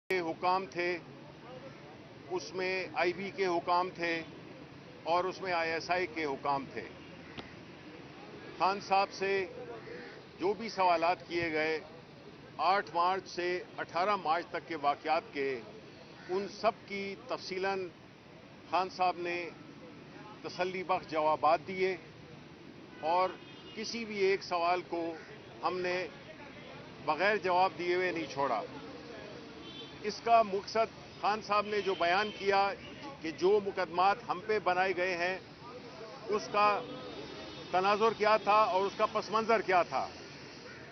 के हुकाम थे, उसमें आईबी के हुकाम थे और उसमें आईएसआई के हुकाम थे। खान साहब से जो भी सवालात किए गए 8 मार्च से 18 मार्च तक के वाक़यात के, उन सब की तफसीलन खान साहब ने तसल्ली बख्श जवाबात दिए और किसी भी एक सवाल को हमने बग़ैर जवाब दिए हुए नहीं छोड़ा। इसका मकसद खान साहब ने जो बयान किया कि जो मुकदमात हम पे बनाए गए हैं उसका तनाजुर क्या था और उसका पस मंज़र क्या था,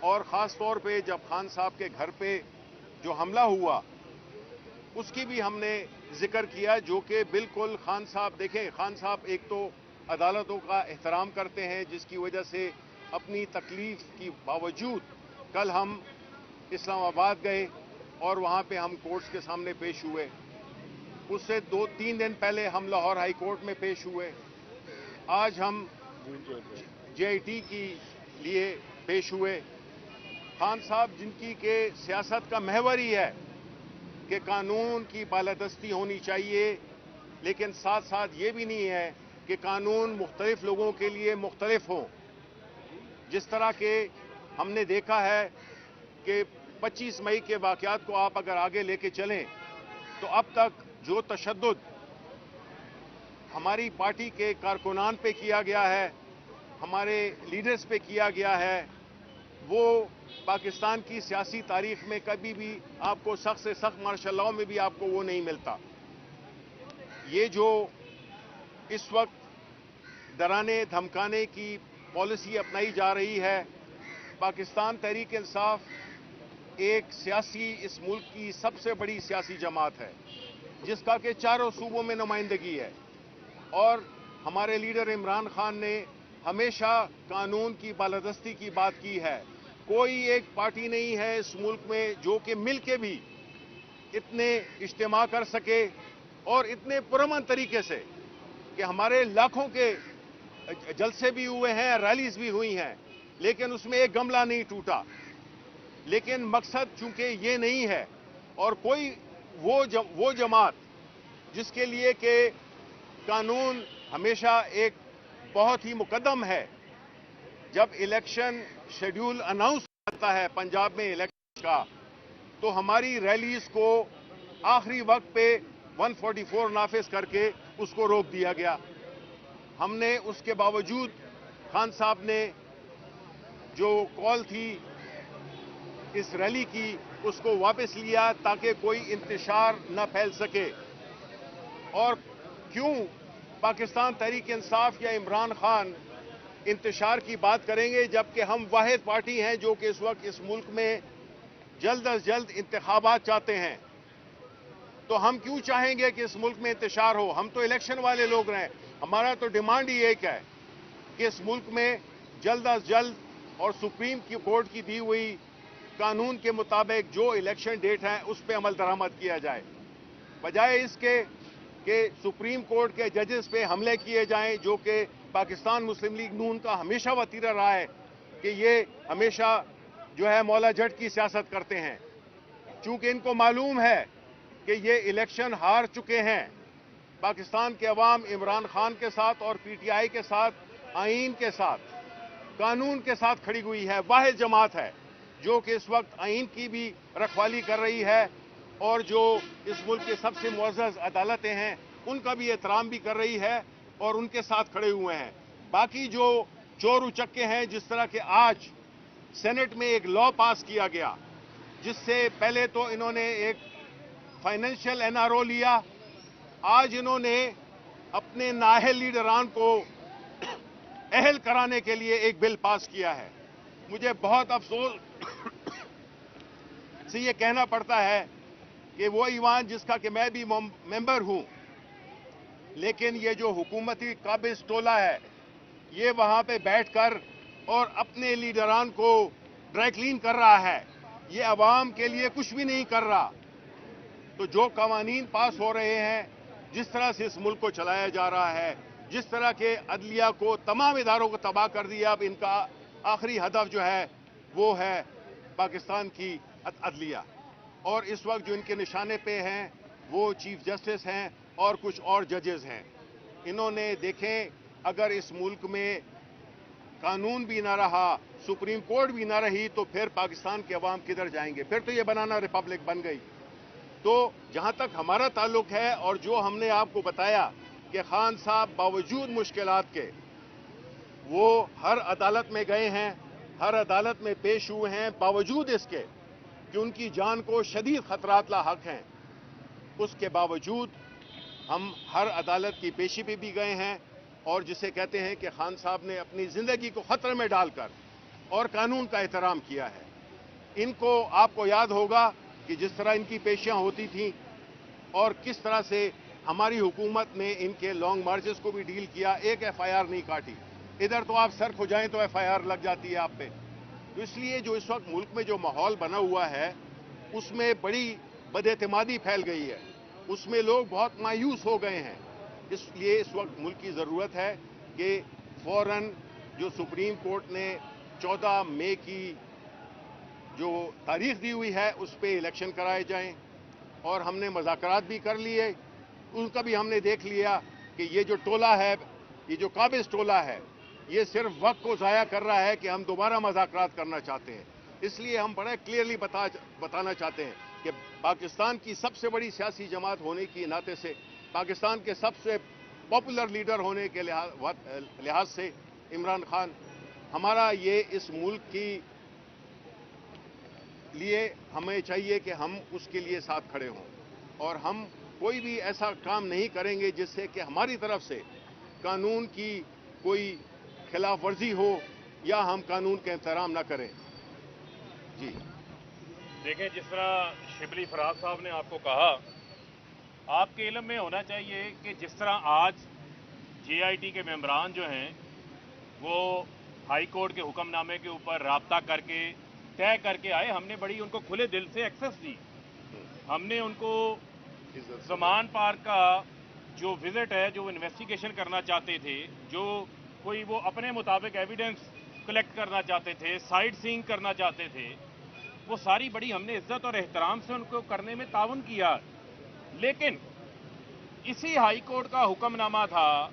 और ख़ास तौर पे जब खान साहब के घर पे जो हमला हुआ उसकी भी हमने जिक्र किया, जो कि बिल्कुल खान साहब देखें, खान साहब एक तो अदालतों का एहतराम करते हैं, जिसकी वजह से अपनी तकलीफ की बावजूद कल हम इस्लामाबाद गए और वहाँ पे हम कोर्ट्स के सामने पेश हुए। उससे 2-3 दिन पहले हम लाहौर हाई कोर्ट में पेश हुए। आज हम जेआईटी के लिए पेश हुए। खान साहब जिनकी के सियासत का महवर ही है कि कानून की बालादस्ती होनी चाहिए, लेकिन साथ साथ ये भी नहीं है कि कानून मुख्तलिफ लोगों के लिए मुख्तलिफ हों। जिस तरह के हमने देखा है कि 25 मई के वाक़यात को आप अगर आगे लेके चलें तो अब तक जो तशद्दुद हमारी पार्टी के कारकुनान पे किया गया है, हमारे लीडर्स पे किया गया है, वो पाकिस्तान की सियासी तारीख में कभी भी आपको सख्त से सख्त मार्शल लॉ में भी आपको वो नहीं मिलता। ये जो इस वक्त डराने धमकाने की पॉलिसी अपनाई जा रही है, पाकिस्तान तहरीक इंसाफ एक सियासी इस मुल्क की सबसे बड़ी सियासी जमात है जिसका कि चारों सूबों में नुमाइंदगी है, और हमारे लीडर इमरान खान ने हमेशा कानून की बालादस्ती की बात की है। कोई एक पार्टी नहीं है इस मुल्क में जो कि मिल के भी इतने इज्तिमा कर सके और इतने पुरअमन तरीके से कि हमारे लाखों के जलसे भी हुए हैं, रैलीज भी हुई हैं, लेकिन उसमें एक गमला नहीं टूटा। लेकिन मकसद चूंकि ये नहीं है, और कोई वो जमात जिसके लिए कि कानून हमेशा एक बहुत ही मुकद्दम है, जब इलेक्शन शेड्यूल अनाउंस करता है पंजाब में इलेक्शन का, तो हमारी रैलीज को आखिरी वक्त पे 144 नाफिज करके उसको रोक दिया गया। हमने उसके बावजूद खान साहब ने जो कॉल थी इस रैली की उसको वापस लिया ताकि कोई इंतशार न फैल सके। और क्यों पाकिस्तान तहरीक इंसाफ या इमरान खान इंतशार की बात करेंगे जबकि हम वाहिद पार्टी हैं जो कि इस वक्त इस मुल्क में जल्द अज जल्द इंतखाबात चाहते हैं। तो हम क्यों चाहेंगे कि इस मुल्क में इंतशार हो? हम तो इलेक्शन वाले लोग रहे, हमारा तो डिमांड ही एक है कि इस मुल्क में जल्द अज जल्द और सुप्रीम कोर्ट की दी हुई कानून के मुताबिक जो इलेक्शन डेट है उस पर अमल दरामद किया जाए, बजाय इसके कि सुप्रीम कोर्ट के जजेस पे हमले किए जाएं, जो कि पाकिस्तान मुस्लिम लीग नून का हमेशा वतीरा रहा है कि ये हमेशा जो है मौला जट की सियासत करते हैं। चूंकि इनको मालूम है कि ये इलेक्शन हार चुके हैं, पाकिस्तान के अवाम इमरान खान के साथ और पीटीआई के साथ, आईन के साथ, कानून के साथ खड़ी हुई है। वाहिद जमात है जो कि इस वक्त आईन की भी रखवाली कर रही है और जो इस मुल्क की सबसे मुअज़्ज़ज़ अदालतें हैं उनका भी एहतराम भी कर रही है और उनके साथ खड़े हुए हैं। बाकी जो चोर उचक्के हैं, जिस तरह के आज सेनेट में एक लॉ पास किया गया जिससे पहले तो इन्होंने एक फाइनेंशियल एनआरओ लिया, आज इन्होंने अपने नाअहल लीडरान को अहल कराने के लिए एक बिल पास किया है। मुझे बहुत अफसोस से ये कहना पड़ता है कि वो ईवान जिसका कि मैं भी मेंबर हूं, लेकिन ये जो हुकूमती काबिज टोला है ये वहां पे बैठकर और अपने लीडरान को ड्राई क्लीन कर रहा है, ये अवाम के लिए कुछ भी नहीं कर रहा। तो जो कवानीन पास हो रहे हैं, जिस तरह से इस मुल्क को चलाया जा रहा है, जिस तरह के अदलिया को, तमाम इदारों को तबाह कर दिया, अब इनका आखिरी हदफ जो है वो है पाकिस्तान की अदलिया। اور اس وقت جو ان کے نشانے پہ ہیں وہ چیف جسٹس ہیں اور کچھ اور ججز ہیں. انہوں نے دیکھیں اگر اس ملک میں قانون بھی نہ رہا, سپریم کورٹ بھی نہ رہی, تو پھر پاکستان کے عوام کدھر جائیں گے؟ پھر تو یہ بنانا ریپبلک بن گئی. تو جہاں تک ہمارا تعلق ہے اور جو ہم نے آپ کو بتایا کہ خان صاحب باوجود مشکلات کے وہ ہر عدالت میں گئے ہیں, ہر عدالت میں پیش ہوئے ہیں, باوجود اس کے کہ ان کی جان کو شدید خطرات لاحق ہیں, اس کے باوجود ہم ہر عدالت کی پیشی پہ بھی گئے ہیں اور جسے کہتے ہیں کہ خان صاحب نے اپنی زندگی کو خطرے میں ڈال کر اور قانون کا احترام کیا ہے. ان کو آپ کو یاد ہوگا کہ جس طرح ان کی پیشیاں ہوتی تھیں اور کس طرح سے ہماری حکومت نے ان کے لانگ مارچز کو بھی ڈیل کیا, ایک ایف آئی آر نہیں کاٹی. ادھر تو آپ سر کھو جائیں تو ایف آئی آر لگ جاتی ہے آپ پہ. تو اس لیے جو اس وقت ملک میں جو ماحول بنا ہوا ہے اس میں بڑی بد اعتمادی پھیل گئی ہے, اس میں لوگ بہت مایوس ہو گئے ہیں. اس لیے اس وقت ملک کی ضرورت ہے کہ فوراً جو سپریم کورٹ نے 14 مئی کی جو تاریخ دی ہوئی ہے اس پہ الیکشن کرائے جائیں. اور ہم نے مذاکرات بھی کر لیے, ان کا بھی ہم نے دیکھ لیا کہ یہ جو ٹولہ ہے, یہ جو قابض ٹولہ ہے, یہ صرف وقت کو ضائع کر رہا ہے کہ ہم دوبارہ مذاکرات کرنا چاہتے ہیں. اس لیے ہم بڑے کلیئرلی بتانا چاہتے ہیں کہ پاکستان کی سب سے بڑی سیاسی جماعت ہونے کی ناطے سے, پاکستان کے سب سے پاپولر لیڈر ہونے کے لحاظ سے عمران خان, ہمارا یہ اس ملک کی لیے ہمیں چاہیے کہ ہم اس کے لیے ساتھ کھڑے ہوں, اور ہم کوئی بھی ایسا کام نہیں کریں گے جس سے کہ ہماری طرف سے قانون کی کوئی خلاف ورزی ہو یا ہم قانون کا احترام نہ کریں. جی دیکھیں, جس طرح شبلی فراز صاحب نے آپ کو کہا, آپ کے علم میں ہونا چاہیے کہ جس طرح آج جے آئی ٹی کے ممبران جو ہیں وہ ہائی کورٹ کے حکم نامے کے اوپر رابطہ کر کے طے کر کے آئے, ہم نے بڑی ان کو کھلے دل سے ایکسس دی. ہم نے ان کو زمان پارک کا جو وزٹ ہے, جو وہ انویسٹیگیشن کرنا چاہتے تھے, جو کوئی وہ اپنے مطابق ایویڈنس کلیکٹ کرنا چاہتے تھے, سائٹ سینگ کرنا چاہتے تھے, وہ ساری بڑی ہم نے عزت اور احترام سے ان کو کرنے میں تعاون کیا. لیکن اسی ہائی کورٹ کا حکم نامہ تھا,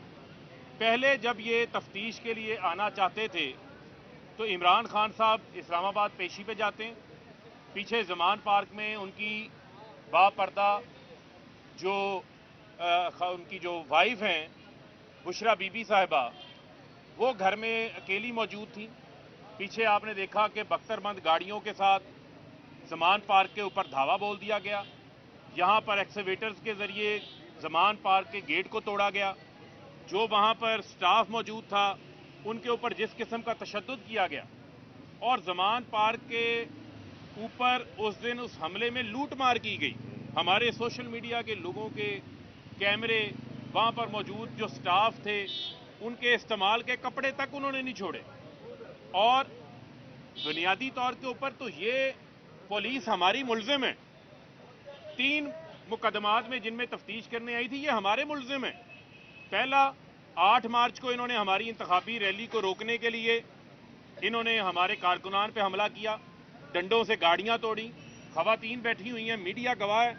پہلے جب یہ تفتیش کے لیے آنا چاہتے تھے تو عمران خان صاحب اسلام آباد پیشی پہ جاتے ہیں, پیچھے زمان پارک میں ان کی با پردہ جو ان کی جو وائف ہیں بشرا بی بی صاحبہ, وہ گھر میں اکیلی موجود تھیں. پیچھے آپ نے دیکھا کہ بختر بند گاڑیوں کے ساتھ زمان پارک کے اوپر دھاوا بول دیا گیا, یہاں پر ایکسیویٹرز کے ذریعے زمان پارک کے گیٹ کو توڑا گیا. جو وہاں پر سٹاف موجود تھا ان کے اوپر جس قسم کا تشدد کیا گیا, اور زمان پارک کے اوپر اس دن اس حملے میں لوٹ مار کی گئی. ہمارے سوشل میڈیا کے لوگوں کے کیمرے, وہاں پر موجود جو سٹاف تھے ان کے استعمال کے کپڑے تک انہوں نے نہیں چھوڑے. اور بنیادی طور کے اوپر تو یہ پولیس ہماری ملزم ہے. 3 مقدمات میں جن میں تفتیش کرنے آئی تھی یہ ہمارے ملزم ہیں. پہلا, 8 مارچ کو انہوں نے ہماری انتخابی ریلی کو روکنے کے لیے انہوں نے ہمارے کارکنان پہ حملہ کیا, ڈنڈوں سے گاڑیاں توڑی, خواتین بیٹھی ہوئی ہیں, میڈیا گواہ ہے,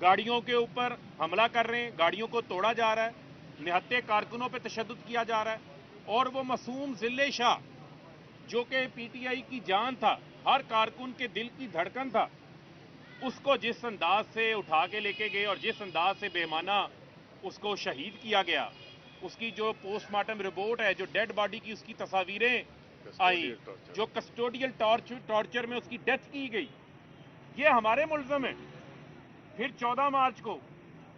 گاڑیوں کے اوپر حملہ کر رہے ہیں, گاڑیوں کو توڑا جا رہا ہے, نہتے کارکنوں پہ تشدد کیا جا رہا ہے. اور وہ معصوم ذلے شاہ جو کہ پی ٹی آئی کی جان تھا, ہر کارکن کے دل کی دھڑکن تھا, اس کو جس انداز سے اٹھا کے لے کے گئے اور جس انداز سے بےمانہ اس کو شہید کیا گیا, اس کی جو پوسٹ مارٹم رپورٹ ہے, جو ڈیڈ باڈی کی اس کی تصاویریں آئی, جو کسٹوڈیل ٹارچر میں اس کی ڈیتھ کی گئی, یہ ہمارے ملزم ہیں. پھر 14 مارچ کو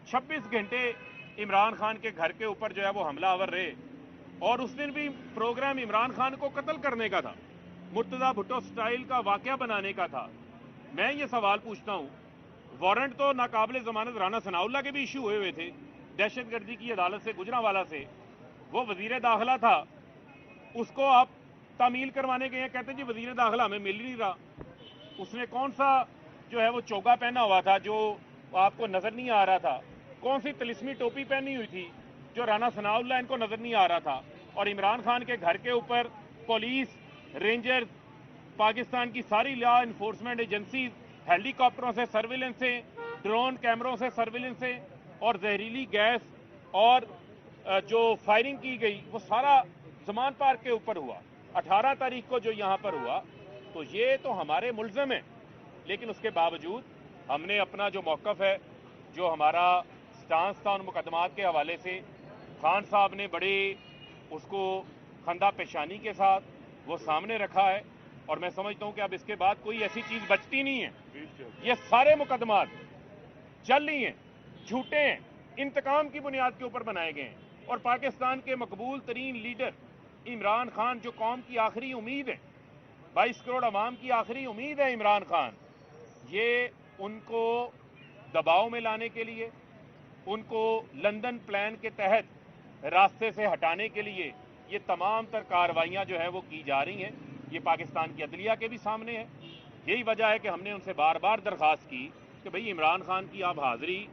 26 گھنٹے عمران خان کے گھر کے اوپر جو ہے وہ حملہ آور رہے, اور اس دن بھی پروگرام عمران خان کو قتل کرنے کا تھا, مرتضی بھٹو سٹائل کا واقعہ بنانے کا تھا. میں یہ سوال پوچھتا ہوں, وارنٹ تو ناقابل ضمانت رانا ثناءاللہ کے بھی ایشو ہوئے تھے دہشت گردی کی عدالت سے, گجرانوالہ سے, وہ وزیر داخلہ تھا, اس کو آپ تعمیل کروانے گئے ہیں, کہتے ہیں جی وزیر داخلہ ہمیں مل نہیں رہا. اس نے کون سا جو ہے وہ چوگا پہنا ہوا تھا جو آپ کو نظر نہیں آ رہا تھا, کون سی تلسمی ٹوپی پہنی ہوئی تھی جو رانا ثناءاللہ ان کو نظر نہیں آ رہا تھا. اور عمران خان کے گھر کے اوپر پولیس, رینجر, پاکستان کی ساری لا انفورسمنٹ ایجنسیز हेलीकॉप्टरों से सर्विलेंस से, ड्रोन कैमरों से सर्विलेंस से और जहरीली गैस और जो फायरिंग की गई वो सारा ज़मान पार्क के ऊपर हुआ। 18 तारीख को जो यहाँ पर हुआ, तो ये तो हमारे मुल्ज़म हैं, लेकिन उसके बावजूद हमने अपना जो मौक़िफ़ है, जो हमारा स्टांस था उन मुकदमात के हवाले से, खान साहब ने बड़े उसको खंदा पेशानी के साथ वो सामने रखा है। और मैं समझता हूं कि अब इसके बाद कोई ऐसी चीज बचती नहीं है। ये सारे मुकदमात जाली हैं, झूठे हैं, इंतकाम की बुनियाद के ऊपर बनाए गए हैं। और पाकिस्तान के मकबूल तरीन लीडर इमरान खान, जो कौम की आखिरी उम्मीद है, 22 करोड़ अवाम की आखिरी उम्मीद है इमरान खान, ये उनको दबाव में लाने के लिए, उनको लंदन प्लान के तहत रास्ते से हटाने के लिए ये तमाम तर कार्रवाइयां जो है वो की जा रही हैं। ये पाकिस्तान की अदलिया के भी सामने है। यही वजह है कि हमने उनसे बार बार दरख्वास्त की कि भाई इमरान खान की आप हाजिरी,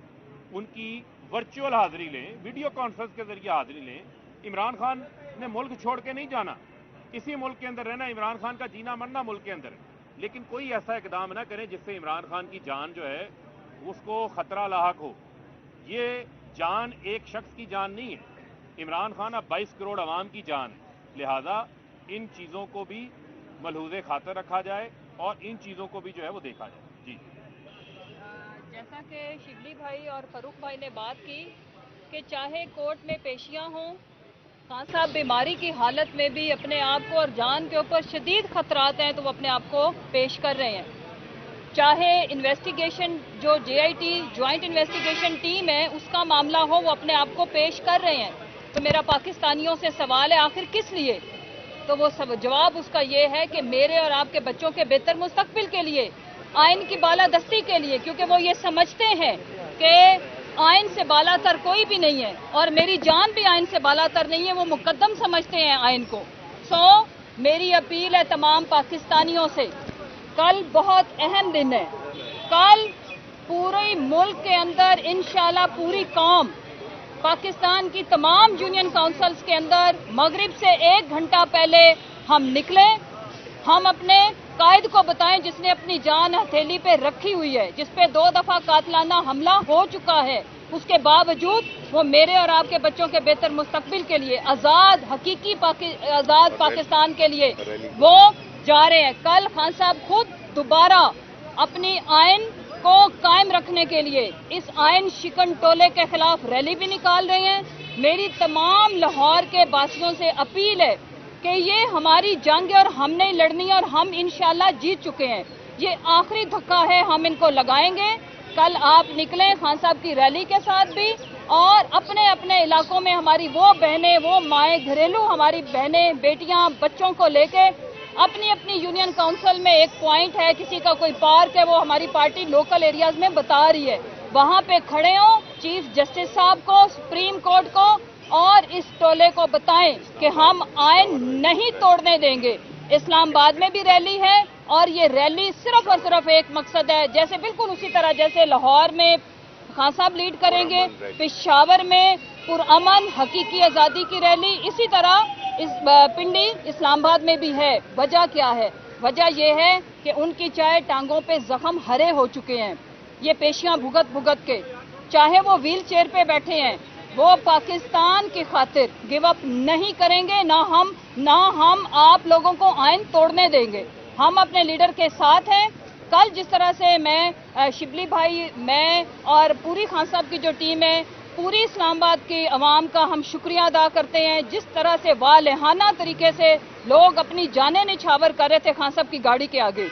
उनकी वर्चुअल हाजिरी लें, वीडियो कॉन्फ्रेंस के जरिए हाजिरी लें। इमरान खान ने मुल्क छोड़ के नहीं जाना, इसी मुल्क के अंदर रहना। इमरान खान का जीना मरना मुल्क के अंदर है, लेकिन कोई ऐसा इकदाम ना करें जिससे इमरान खान की जान जो है उसको खतरा लाहक हो। ये जान एक शख्स की जान नहीं है, इमरान खान अब 22 करोड़ अवाम की जान है। लिहाजा इन चीज़ों को भी मलहूज़े खातर रखा जाए और इन चीज़ों को भी जो है वो देखा जाए। जी, जैसा कि शिबली भाई और फरूख भाई ने बात की कि चाहे कोर्ट में पेशियां हों, खान साहब बीमारी की हालत में भी अपने आप को और जान के ऊपर शदीद खतरात हैं तो वो अपने आप को पेश कर रहे हैं। चाहे इन्वेस्टिगेशन जो JIT ज्वाइंट इन्वेस्टिगेशन टीम है उसका मामला हो, वो अपने आप को पेश कर रहे हैं। तो मेरा पाकिस्तानियों से सवाल है, आखिर किस लिए? तो वो सब जवाब उसका ये है कि मेरे और आपके बच्चों के बेहतर मुस्तकबिल के लिए, आइन की बालादस्ती के लिए, क्योंकि वो ये समझते हैं कि आइन से बालातर कोई भी नहीं है और मेरी जान भी आइन से बालातर नहीं है। वो मुकद्दम समझते हैं आइन को। मेरी अपील है तमाम पाकिस्तानियों से, कल बहुत अहम दिन है। कल पूरे मुल्क के अंदर इंशाल्लाह पूरी कौम, पाकिस्तान की तमाम यूनियन काउंसिल्स के अंदर मगरिब से 1 घंटा पहले हम निकले। हम अपने कायद को बताएं जिसने अपनी जान हथेली पे रखी हुई है, जिस पे 2 दफा कातलाना हमला हो चुका है, उसके बावजूद वो मेरे और आपके बच्चों के बेहतर मुस्तकबिल के लिए, आजाद हकीकी आजाद पाकिस्तान के लिए वो जा रहे हैं। कल खान साहब खुद दोबारा अपनी आइन को कायम रखने के लिए इस आइन शिकन टोले के खिलाफ रैली भी निकाल रहे हैं। मेरी तमाम लाहौर के वासियों से अपील है कि ये हमारी जंग है और हमने लड़नी है और हम इंशाल्लाह जीत चुके हैं। ये आखिरी धक्का है, हम इनको लगाएंगे। कल आप निकलें खान साहब की रैली के साथ भी, और अपने अपने इलाकों में हमारी वो बहनें, वो माएँ, घरेलू हमारी बहनें, बेटियां, बच्चों को लेके अपनी अपनी यूनियन काउंसिल में एक पॉइंट है, किसी का कोई पार्क है, वो हमारी पार्टी लोकल एरियाज में बता रही है, वहां पे खड़े हो, चीफ जस्टिस साहब को, सुप्रीम कोर्ट को और इस टोले को बताएं कि हम आइन नहीं तोड़ने देंगे। इस्लामाबाद में भी रैली है और ये रैली सिर्फ और सिर्फ एक मकसद है, जैसे बिल्कुल उसी तरह जैसे लाहौर में खान साहब लीड करेंगे, पेशावर में पुरअमन हकीकी आज़ादी की रैली, इसी तरह इस पिंडी इस्लामाबाद में भी है। वजह क्या है? वजह यह है कि उनकी चाहे टांगों पे जख्म हरे हो चुके हैं, ये पेशियां भुगत भुगत के, चाहे वो व्हील चेयर पे बैठे हैं, वो पाकिस्तान की खातिर गिव अप नहीं करेंगे। ना हम आप लोगों को आइन तोड़ने देंगे। हम अपने लीडर के साथ हैं। कल जिस तरह से मैं, शिबली भाई, मैं और पूरी खान साहब की जो टीम है, पूरी इस्लामाबाद की आवाम का हम शुक्रिया अदा करते हैं। जिस तरह से वालेहाना तरीके से लोग अपनी जानें निछावर कर रहे थे खान साहब की गाड़ी के आगे,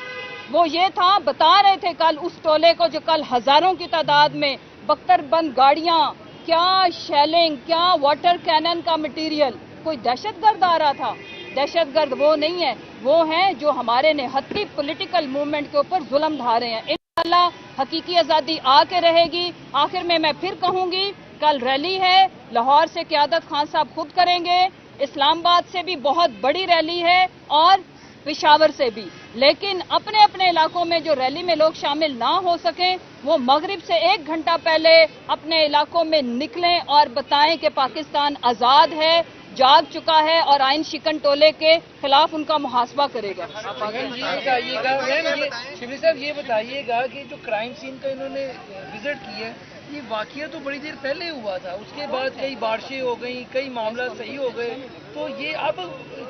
वो ये था, बता रहे थे कल उस टोले को जो कल हजारों की तादाद में बख्तरबंद गाड़ियां, क्या शेलिंग, क्या वाटर कैनन का मटीरियल, कोई दहशतगर्द आ रहा था। दहशतगर्द वो नहीं है, वो हैं जो हमारे निहत्ती पॉलिटिकल मूवमेंट के ऊपर जुल्म ढा रहे हैं। इंशाअल्लाह हकीकी आज़ादी आके रहेगी। आखिर में मैं फिर कहूंगी, कल रैली है, लाहौर से क़यादत खान साहब खुद करेंगे, इस्लामाबाद से भी बहुत बड़ी रैली है और पेशावर से भी। लेकिन अपने अपने इलाकों में जो रैली में लोग शामिल ना हो सकें, वो मगरिब से 1 घंटा पहले अपने इलाकों में निकलें और बताएं कि पाकिस्तान आज़ाद है, जाग चुका है और आइन शिकन टोले के खिलाफ उनका मुहासबा करेगा। मगर ये बताइएगा मैम, ये शिबली साहब ये बताइएगा कि जो क्राइम सीन का इन्होंने विजिट किया है, ये वाकया तो बड़ी देर पहले हुआ था, उसके बाद कई बारिशें हो गई, कई मामला सही हो गए, तो ये अब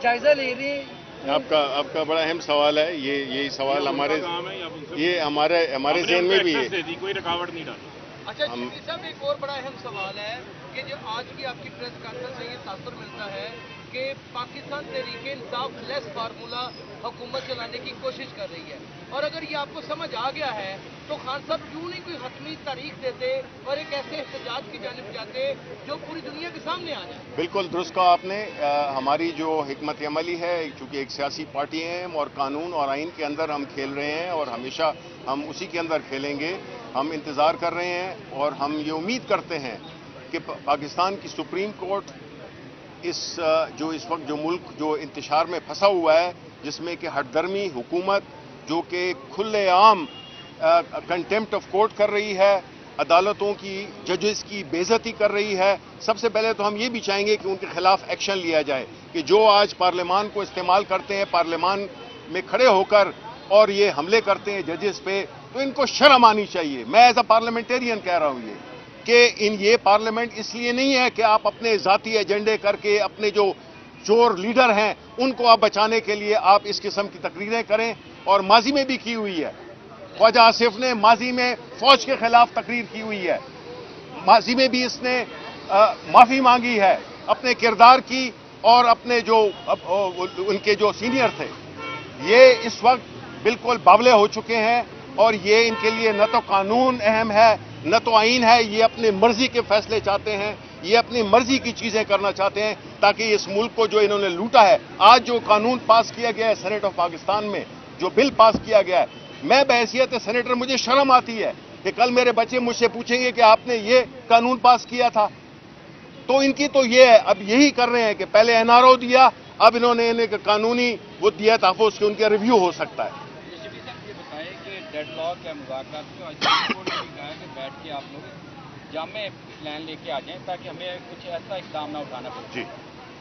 जायजा ले रहे हैं। आपका बड़ा अहम सवाल है, यही सवाल हमारे ज़हन में भी है। कोई रुकावट नहीं डाली। अच्छा शिबली साहब, एक और बड़ा अहम सवाल है कि जो आज की आपकी प्रेस कॉन्फ्रेंस से ये तासुर मिलता है कि पाकिस्तान तहरीक इंसाफ लेस फार्मूला हुकूमत चलाने की कोशिश कर रही है, और अगर ये आपको समझ आ गया है तो खान साहब क्यों नहीं कोई हतमी तारीख देते और एक ऐसे एहतजाज की जानिब जाते जो पूरी दुनिया के सामने आ जाए। बिल्कुल दुरुस्त कहा आपने। हमारी जो हिकमत अमली है, चूँकि एक सियासी पार्टी है और कानून और आइन के अंदर हम खेल रहे हैं और हमेशा हम उसी के अंदर खेलेंगे। हम इंतज़ार कर रहे हैं और हम ये उम्मीद करते हैं कि पाकिस्तान की सुप्रीम कोर्ट इस वक्त जो मुल्क जो इंतशार में फंसा हुआ है, जिसमें कि हटदर्मी हुकूमत जो कि खुलेआम कंटेम्प्ट ऑफ कोर्ट कर रही है, अदालतों की जजेस की बेइज्जती कर रही है, सबसे पहले तो हम ये भी चाहेंगे कि उनके खिलाफ एक्शन लिया जाए कि जो आज पार्लियामान को इस्तेमाल करते हैं, पार्लियामान में खड़े होकर और ये हमले करते हैं जजेस पे, तो इनको शर्म आनी चाहिए। मैं एज अ पार्लियामेंटेरियन कह रहा हूँ ये पार्लियामेंट इसलिए नहीं है कि आप अपने ज़ाती एजेंडे करके अपने जो चोर लीडर हैं उनको आप बचाने के लिए आप इस किस्म की तकरीरें करें, और माजी में भी की हुई है। ख्वाजा आसिफ ने माजी में फौज के खिलाफ तकरीर की हुई है, माजी में भी इसने माफ़ी मांगी है अपने किरदार की और अपने जो उनके जो सीनियर थे, ये इस वक्त बिल्कुल बावले हो चुके हैं और ये इनके लिए न तो कानून अहम है न तो आइन है। ये अपनी मर्जी के फैसले चाहते हैं, ये अपनी मर्जी की चीज़ें करना चाहते हैं ताकि इस मुल्क को जो इन्होंने लूटा है। आज जो कानून पास किया गया है सेनेट ऑफ पाकिस्तान में, जो बिल पास किया गया है, मैं बहैसियत सेनेटर मुझे शर्म आती है कि कल मेरे बच्चे मुझसे पूछेंगे कि आपने ये कानून पास किया था। तो इनकी तो ये है, अब यही कर रहे हैं कि पहले एनआरओ दिया, अब इन्होंने इन्हें कानूनी वो दिया तहफ़्फ़ुज़ के उनका रिव्यू हो सकता है। डेडलॉक या मुज़ाकरात में सुप्रीम कोर्ट ने भी कहा है कि बैठ के आप लोग जामे प्लान लेके आ जाएं ताकि हमें कुछ ऐसा इक़दाम ना उठाना पड़े। जी,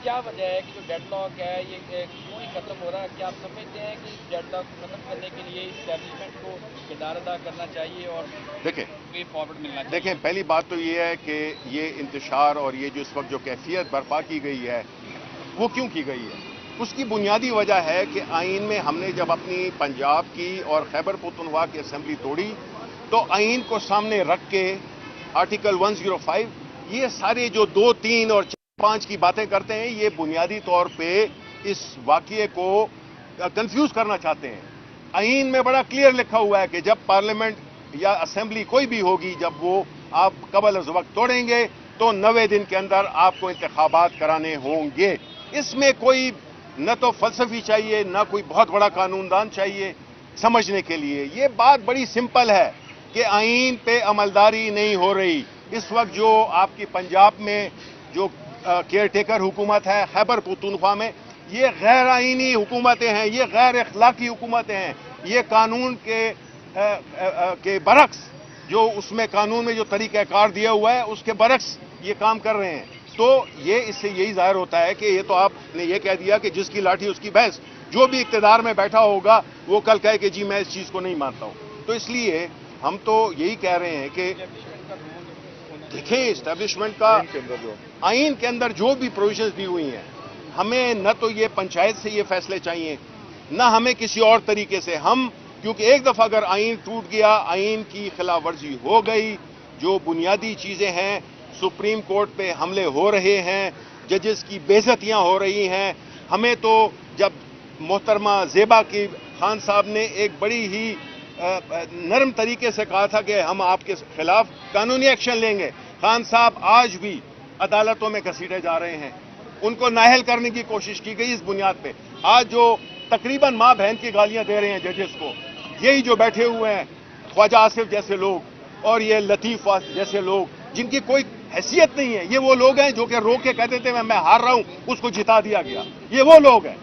क्या वजह है कि जो डेडलॉक है ये क्यों नहीं खत्म हो रहा है? क्या आप समझते हैं कि डेडलॉक खत्म करने के लिए इस्टेब्लिशमेंट को किरदार अदा करना चाहिए और वे फॉरवर्ड मिलना चाहिए? देखें, पहली बात तो ये है कि ये इंतशार और ये जो इस वक्त जो कैफियत बर्पा की गई है वो क्यों की गई है? उसकी बुनियादी वजह है कि आइन में हमने जब अपनी पंजाब की और खैबर पख्तूनख्वा की असेंबली तोड़ी तो आइन को सामने रख के आर्टिकल 105 ये सारे जो 2, 3 और 4, 5 की बातें करते हैं, ये बुनियादी तौर पे इस वाक़ये को कंफ्यूज करना चाहते हैं। आइन में बड़ा क्लियर लिखा हुआ है कि जब पार्लियामेंट या असेंबली कोई भी होगी, जब वो आप कबल अज़ वक्त तोड़ेंगे तो 90 दिन के अंदर आपको इंतखाबात कराने होंगे। इसमें कोई न तो फलसफी चाहिए न कोई बहुत बड़ा कानूनदान चाहिए समझने के लिए। ये बात बड़ी सिंपल है कि आइन पे अमलदारी नहीं हो रही। इस वक्त जो आपकी पंजाब में जो केयर टेकर हुकूमत है, खैबर पख्तूनख्वा में, ये गैर आइनी हुकूमतें हैं, ये गैर अखलाकी हुकूमतें हैं। ये कानून के बरक्स जो उसमें कानून में जो तरीक़ाकार दिया हुआ है उसके बरक्स ये काम कर रहे हैं। तो ये इससे यही जाहिर होता है कि ये तो आपने ये कह दिया कि जिसकी लाठी उसकी भैंस। जो भी इक़्तिदार में बैठा होगा वो कल कहे कि जी मैं इस चीज़ को नहीं मानता हूँ। तो इसलिए हम तो यही कह रहे हैं कि देखें, इस्टेब्लिशमेंट का आइन के अंदर जो भी प्रोविजंस दी हुई हैं, हमें न तो ये पंचायत से ये फैसले चाहिए न हमें किसी और तरीके से। हम क्योंकि एक दफ़ा अगर आइन टूट गया, आइन की खिलाफ वर्जी हो गई, जो बुनियादी चीज़ें हैं, सुप्रीम कोर्ट पे हमले हो रहे हैं, जजेस की बेइज्जतियां हो रही हैं। हमें तो जब मोहतरमा ज़ेबा की खान साहब ने एक बड़ी ही नरम तरीके से कहा था कि हम आपके खिलाफ कानूनी एक्शन लेंगे, खान साहब आज भी अदालतों में घसीटे जा रहे हैं। उनको नाअहल करने की कोशिश की गई इस बुनियाद पे। आज जो तकरीबन माँ बहन की गालियां दे रहे हैं जजेस को, यही जो बैठे हुए हैं ख्वाजा आसिफ जैसे लोग और ये लतीफ़ जैसे लोग जिनकी कोई हैसियत नहीं है, ये वो लोग हैं जो कि रो के कहते थे मैं हार रहा हूं, उसको जिता दिया गया। ये वो लोग हैं।